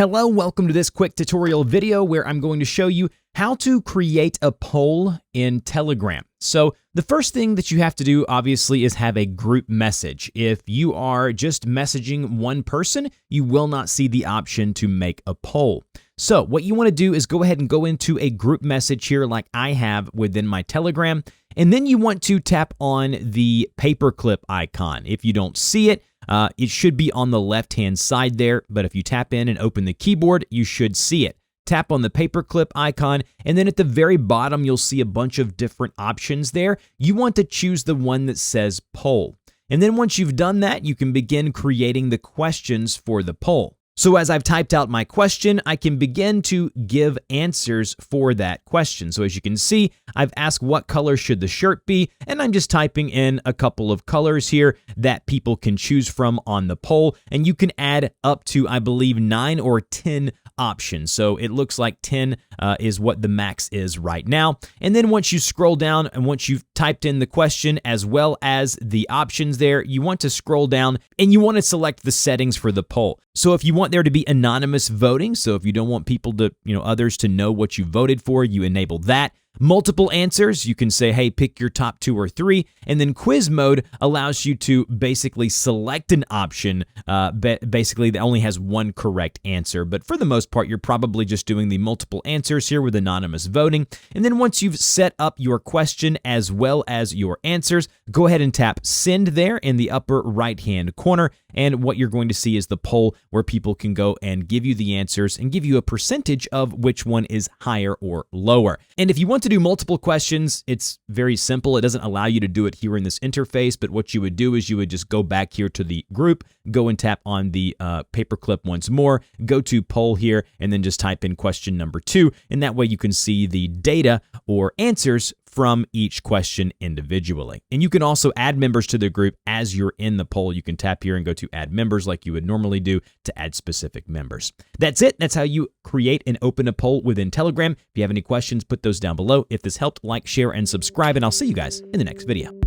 Hello, welcome to this quick tutorial video where I'm going to show you how to create a poll in Telegram. So the first thing that you have to do obviously is have a group message. If you are just messaging one person, you will not see the option to make a poll. So what you want to do is go ahead and go into a group message here like I have within my Telegram, and then you want to tap on the paperclip icon. If you don't see it, it should be on the left-hand side there, but if you tap in and open the keyboard, you should see it. Tap on the paperclip icon, and then at the very bottom, you'll see a bunch of different options there. You want to choose the one that says poll. And then once you've done that, you can begin creating the questions for the poll. So as I've typed out my question, I can begin to give answers for that question. So as you can see, I've asked what color should the shirt be, and I'm just typing in a couple of colors here that people can choose from on the poll, and you can add up to, I believe, 9 or 10 options. So it looks like 10 is what the max is right now. And then once you scroll down and once you've typed in the question as well as the options there, you want to scroll down and you want to select the settings for the poll. So if you want there to be anonymous voting, so if you don't want people to, others to know what you voted for, you enable that. Multiple answers, you can say, hey, pick your top 2 or 3. And then quiz mode allows you to basically select an option, basically that only has one correct answer. But for the most part, you're probably just doing the multiple answers here with anonymous voting. And then once you've set up your question as well as your answers, go ahead and tap send there in the upper right-hand corner. And what you're going to see is the poll where people can go and give you the answers and give you a percentage of which one is higher or lower. And if you want to do multiple questions, it's very simple. It doesn't allow you to do it here in this interface, but what you would do is you would just go back here to the group, go and tap on the paperclip once more, go to poll here, and then just type in question number 2. And that way you can see the data or answers from each question individually. And you can also add members to the group as you're in the poll. You can tap here and go to add members like you would normally do to add specific members. That's it. That's how you create and open a poll within Telegram. If you have any questions, put those down below. If this helped, like, share, and subscribe, and I'll see you guys in the next video.